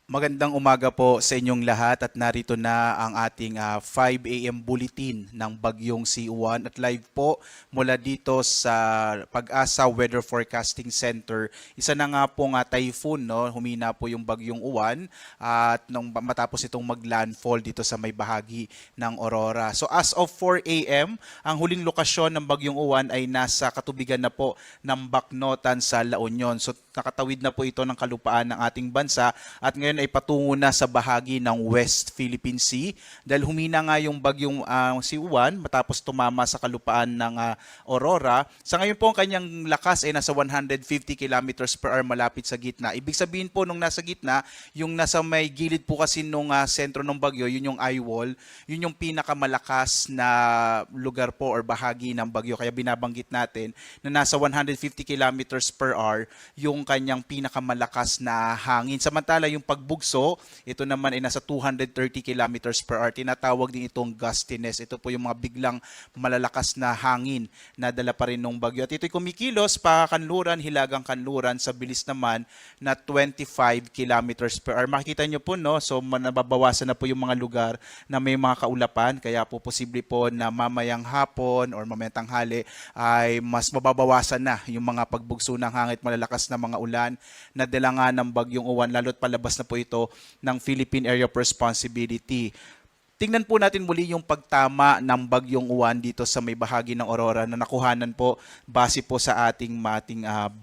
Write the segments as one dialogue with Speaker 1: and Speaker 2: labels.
Speaker 1: Magandang umaga po sa inyong lahat at narito na ang ating 5 a.m. bulletin ng Bagyong C1 at live po mula dito sa Pag-asa Weather Forecasting Center. Isa na nga pong typhoon, no? Humina po yung Bagyong Uwan at nung matapos itong maglandfall dito sa may bahagi ng Aurora. So as of 4 a.m., ang huling lokasyon ng Bagyong Uwan ay nasa katubigan na po ng Bacnotan sa La Union. So nakatawid na po ito ng kalupaan ng ating bansa at ngayon ay patungo na sa bahagi ng West Philippine Sea dahil humina nga yung bagyong C1 matapos tumama sa kalupaan ng Aurora. Sa ngayon po ang kanyang lakas ay nasa 150 kilometers per hour malapit sa gitna. Ibig sabihin po nung nasa gitna, yung nasa may gilid po kasi nung sentro ng bagyo, yun yung eye wall, yun yung pinakamalakas na lugar po or bahagi ng bagyo. Kaya binabanggit natin na nasa 150 kilometers per hour yung kanyang pinakamalakas na hangin. Samantala yung pagbugso, ito naman ay nasa 230 kilometers per hour. Tinatawag din itong gustiness. Ito po yung mga biglang malalakas na hangin na dala pa rin ng bagyo. At ito'y kumikilos pa kanluran, hilagang kanluran sa bilis naman na 25 kilometers per hour. Makikita nyo po, no? So nababawasan na po yung mga lugar na may mga kaulapan. Kaya po posible po na mamayang hapon or mamayang tanghali ay mas mababawasan na yung mga pagbugso ng hangin, malalakas na mga ulan na dala nga ng Bagyong Uwan, lalo't palabas na po ito ng Philippine Area of Responsibility. Tingnan po natin muli yung pagtama ng Bagyong Uwan dito sa may bahagi ng Aurora na nakuhanan po base po sa ating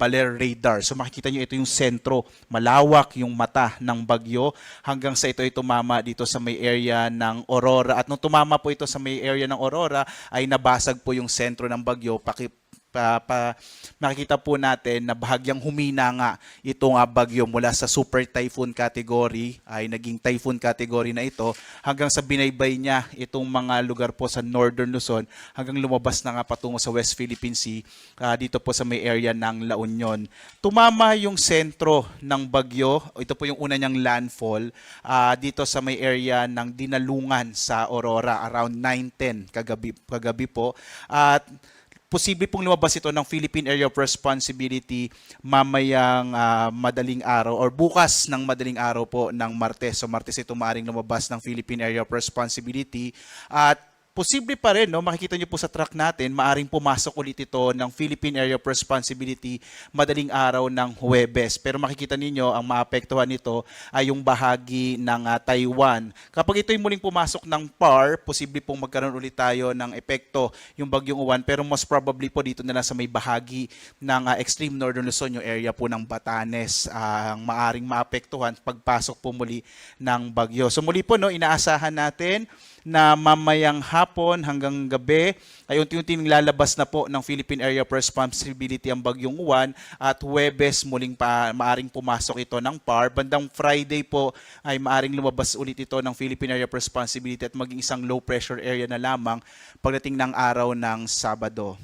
Speaker 1: Baler radar. So makikita nyo ito yung sentro, malawak yung mata ng bagyo hanggang sa ito ay tumama dito sa may area ng Aurora. At nung tumama po ito sa may area ng Aurora ay nabasag po yung sentro ng bagyo. Makikita po natin na bahagyang humina nga itong bagyo mula sa super typhoon category ay naging typhoon category na ito hanggang sa binaybay niya itong mga lugar po sa northern Luzon hanggang lumabas na nga patungo sa West Philippine Sea dito po sa may area ng La Union. Tumama yung sentro ng bagyo, ito po yung una niyang landfall dito sa may area ng Dinalungan sa Aurora around 9:10 kagabi po at posible pong lumabas ito ng Philippine Area of Responsibility mamayang madaling araw or bukas ng madaling araw po ng Martes. So Martes ito maaring lumabas ng Philippine Area of Responsibility at posible pa rin, no? Makikita niyo po sa track natin, maaring pumasok ulit ito ng Philippine Area of Responsibility madaling araw ng Huwebes. Pero makikita niyo ang maapektuhan nito ay yung bahagi ng Taiwan. Kapag ito'y muling pumasok ng PAR, posible pong magkaroon ulit tayo ng epekto yung Bagyong Uwan. Pero most probably po dito na lang sa may bahagi ng extreme northern Luzon, yung area po ng Batanes, ang maaring maapektuhan pagpasok po muli ng bagyo. So muli po, no, inaasahan natin na mamayang hapon hanggang gabi ay unti-unting lalabas na po ng Philippine Area of Responsibility ang Bagyong Uwan at Huwebes muling maaring pumasok ito ng PAR. Bandang Friday po ay maaring lumabas ulit ito ng Philippine Area of Responsibility at maging isang low pressure area na lamang pagdating ng araw ng Sabado.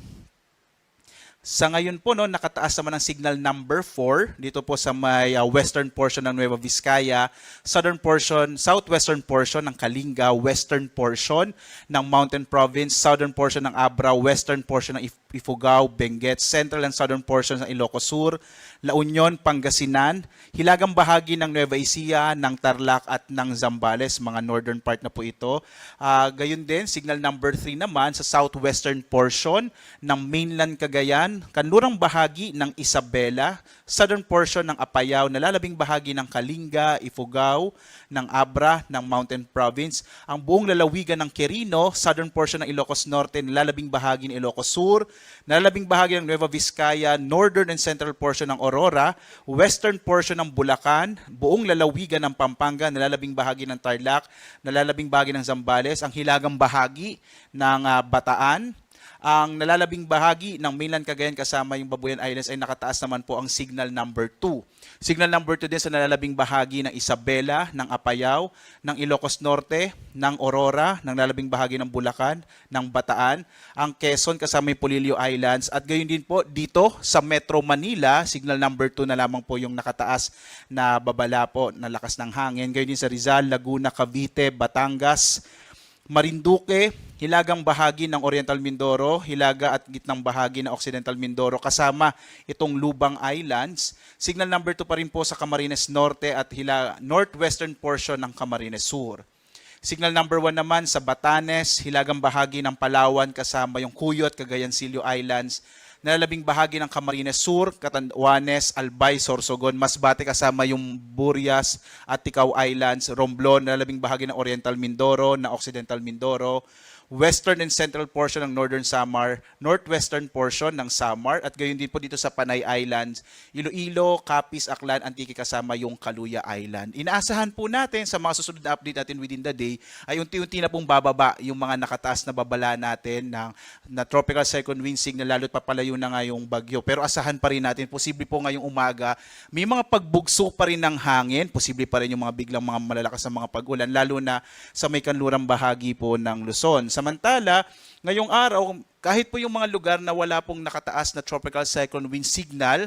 Speaker 1: Sa ngayon po, no, nakataas naman ang signal number 4 dito po sa may western portion ng Nueva Vizcaya, southern portion, southwestern portion ng Kalinga, western portion ng Mountain Province, southern portion ng Abra, western portion ng Ifugao, Benguet, central and southern portions ng Ilocos Sur, La Union, Pangasinan, hilagang bahagi ng Nueva Ecija, ng Tarlac at ng Zambales, mga northern part na po ito. Gayon din, signal number 3 naman sa southwestern portion ng mainland Cagayan, kanlurang bahagi ng Isabela, southern portion ng Apayao, nalalabing bahagi ng Kalinga, Ifugao, ng Abra, ng Mountain Province, ang buong lalawigan ng Quirino, southern portion ng Ilocos Norte, nalalabing bahagi ng Ilocos Sur, nalalabing bahagi ng Nueva Vizcaya, northern and central portion ng Aurora, western portion ng Bulacan, buong lalawigan ng Pampanga, nalalabing bahagi ng Tarlac, nalalabing bahagi ng Zambales, ang hilagang bahagi ng Bataan, ang nalalabing bahagi ng mainland Cagayan kasama yung Babuyan Islands ay nakataas naman po ang signal number 2. Signal number 2 din sa nalalabing bahagi ng Isabela, ng Apayao, ng Ilocos Norte, ng Aurora, ng nalalabing bahagi ng Bulacan, ng Bataan, ang Quezon kasama yung Polillo Islands at gayon din po dito sa Metro Manila, signal number 2 na lamang po yung nakataas na babala po na lakas ng hangin. Gayon din sa Rizal, Laguna, Cavite, Batangas, Marinduque, hilagang bahagi ng Oriental Mindoro, hilaga at gitnang bahagi ng Occidental Mindoro kasama itong Lubang Islands. Signal number 2 pa rin po sa Camarines Norte at northwestern portion ng Camarines Sur. Signal number 1 naman sa Batanes, hilagang bahagi ng Palawan kasama yung Cuyot, Cagayancillo Islands, nalalabing bahagi ng Camarines Sur, Catanduanes, Albay, Sorsogon, Masbate kasama yung Burias at Ticao Islands, Romblon, nalalabing bahagi ng Oriental Mindoro, na Occidental Mindoro, western and central portion ng Northern Samar, northwestern portion ng Samar, at gayon din po dito sa Panay Islands, Iloilo, Capiz, Aklan, Antique kasama yung Kaluya Island. Inaasahan po natin sa mga susunod na update natin within the day ay unti-unti na pong bababa yung mga nakataas na babala natin na tropical cyclone wind signal, lalo't papalayo na nga yung bagyo. Pero asahan pa rin natin, posible po ngayong umaga, may mga pagbugso pa rin ng hangin, posible pa rin yung mga biglang mga malalakas na mga pag-ulan, lalo na sa may kanlurang bahagi po ng Luzon. Samantala, ngayong araw, kahit po yung mga lugar na wala pong nakataas na tropical cyclone wind signal,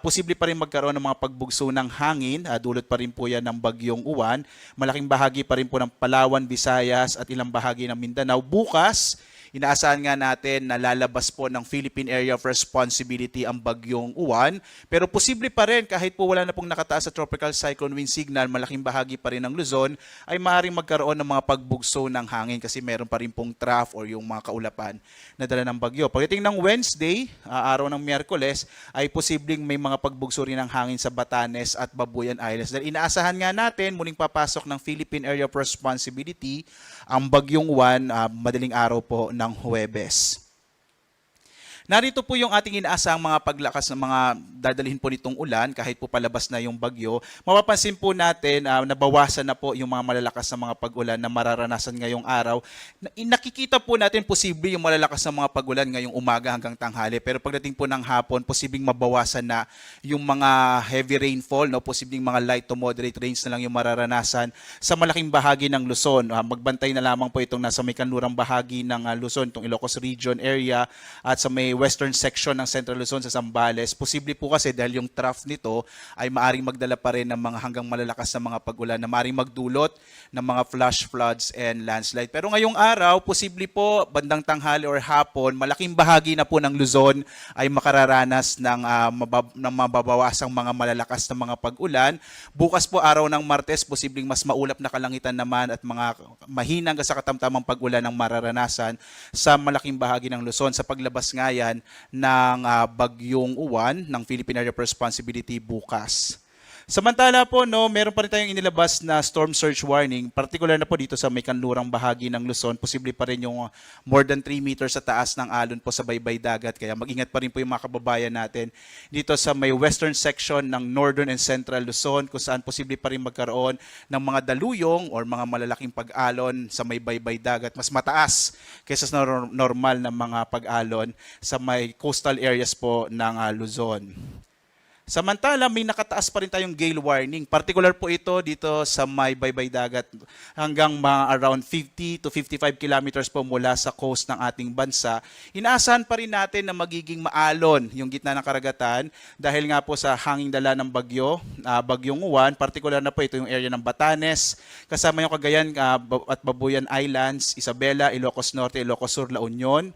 Speaker 1: posible pa rin magkaroon ng mga pagbugso ng hangin. Dulot pa rin po yan ng bagyong Uwan. Malaking bahagi pa rin po ng Palawan, Visayas at ilang bahagi ng Mindanao. Bukas, inaasahan nga natin na lalabas po ng Philippine Area of Responsibility ang bagyong Uwan. Pero posible pa rin, kahit po wala na pong nakataas sa tropical cyclone wind signal, malaking bahagi pa rin ng Luzon, ay maaaring magkaroon ng mga pagbugso ng hangin kasi meron pa rin pong trough or yung mga kaulapan na dala ng bagyo. Pagdating ng Wednesday, araw ng Miyerkules, ay posibleng may mga pagbugso rin ng hangin sa Batanes at Babuyan Islands. Dahil inaasahan nga natin, muling papasok ng Philippine Area of Responsibility ang bagyong Uwan madaling araw po ng Huwebes. Narito po yung ating inaasahang mga paglakas ng mga dadalhin po nitong ulan kahit po palabas na yung bagyo. Mapapansin po natin nabawasan na po yung mga malalakas na mga pag-ulan na mararanasan ngayong araw. Nakikita po natin posible yung malalakas na mga pag-ulan ngayong umaga hanggang tanghali. Pero pagdating po ng hapon, posibleng mabawasan na yung mga heavy rainfall, no? Posibleng mga light to moderate rains na lang yung mararanasan sa malaking bahagi ng Luzon. Magbantay na lamang po itong nasa may kanlurang bahagi ng Luzon, itong Ilocos Region area at sa may western section ng Central Luzon sa Zambales. Posible po kasi dahil yung trough nito ay maaring magdala pa rin ng mga hanggang malalakas na mga pag-ulan na maaring magdulot ng mga flash floods and landslide. Pero ngayong araw, posible po bandang tanghali or hapon, malaking bahagi na po ng Luzon ay makararanas ng mababawasang mga malalakas na mga pag-ulan. Bukas po araw ng Martes, posibleng mas maulap na kalangitan naman at mga mahinang sa katamtamang pag-ulan ang mararanasan sa malaking bahagi ng Luzon sa paglabas nga ng bagyong Uwan ng Philippine Area of Responsibility bukas. Samantala po, meron pa rin tayong inilabas na storm surge warning, particular na po dito sa may kanlurang bahagi ng Luzon. Posible pa rin yung more than 3 meters sa taas ng alon po sa baybay dagat. Kaya mag-ingat pa rin po yung mga kababayan natin dito sa may western section ng northern and central Luzon, kung saan posible pa rin magkaroon ng mga daluyong or mga malalaking pag-alon sa may baybay dagat. Mas mataas kaysa sa normal na mga pag-alon sa may coastal areas po ng Luzon. Samantala, may nakataas pa rin tayong gale warning. Particular po ito dito sa may baybay dagat hanggang mga around 50 to 55 kilometers po mula sa coast ng ating bansa. Inaasahan pa rin natin na magiging maalon yung gitna ng karagatan dahil nga po sa hanging dala ng bagyong Uwan. Particular na po ito yung area ng Batanes, kasama yung Cagayan at Babuyan Islands, Isabela, Ilocos Norte, Ilocos Sur, La Union,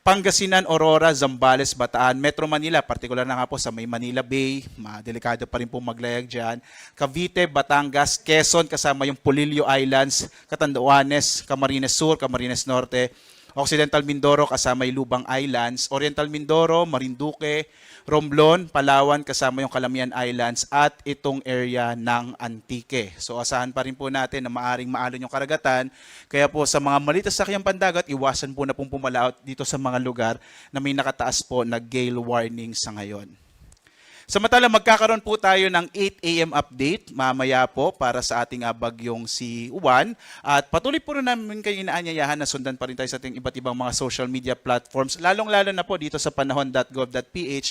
Speaker 1: Pangasinan, Aurora, Zambales, Bataan, Metro Manila, particular na nga po sa may Manila Bay, delikado pa rin po maglayag dyan, Cavite, Batangas, Quezon, kasama yung Polillo Islands, Catanduanes, Camarines Sur, Camarines Norte, Occidental Mindoro, kasama yung Lubang Islands, Oriental Mindoro, Marinduque, Romblon, Palawan, kasama yung Calamian Islands at itong area ng Antique. So asahan pa rin po natin na maaring maalon yung karagatan. Kaya po sa mga maliit sa sakyang pandagat, iwasan po na pong pumalaot dito sa mga lugar na may nakataas po na gale warning sa ngayon. Samantala, magkakaroon po tayo ng 8 a.m. update mamaya po para sa ating bagyong si Uwan. At patuloy po rin namin kayo inaanyayahan na sundan pa rin tayo sa ating iba't ibang mga social media platforms, lalong-lalo na po dito sa panahon.gov.ph,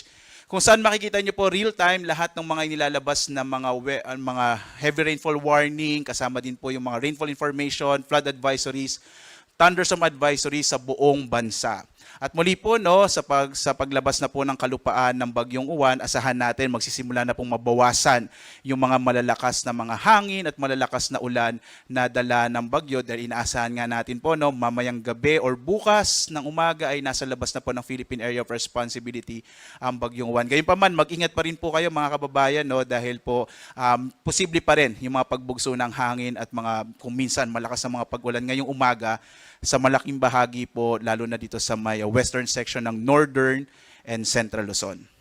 Speaker 1: kung saan makikita nyo po real-time lahat ng mga inilalabas na mga heavy rainfall warning, kasama din po yung mga rainfall information, flood advisories, thunderstorm advisory sa buong bansa. At muli po no, sa paglabas na po ng kalupaan ng Bagyong Uwan, asahan natin magsisimula na pong mabawasan yung mga malalakas na mga hangin at malalakas na ulan na dala ng bagyo, dahil inaasahan nga natin po no, mamayang gabi or bukas ng umaga ay nasa labas na po ng Philippine Area of Responsibility ang Bagyong Uwan. Gayunpaman, mag-ingat pa rin po kayo mga kababayan no, dahil po posible pa rin yung mga pagbugso ng hangin at mga kung minsan malakas na mga pag-ulan ngayong umaga sa malaking bahagi po, lalo na dito sa may western section ng Northern and Central Luzon.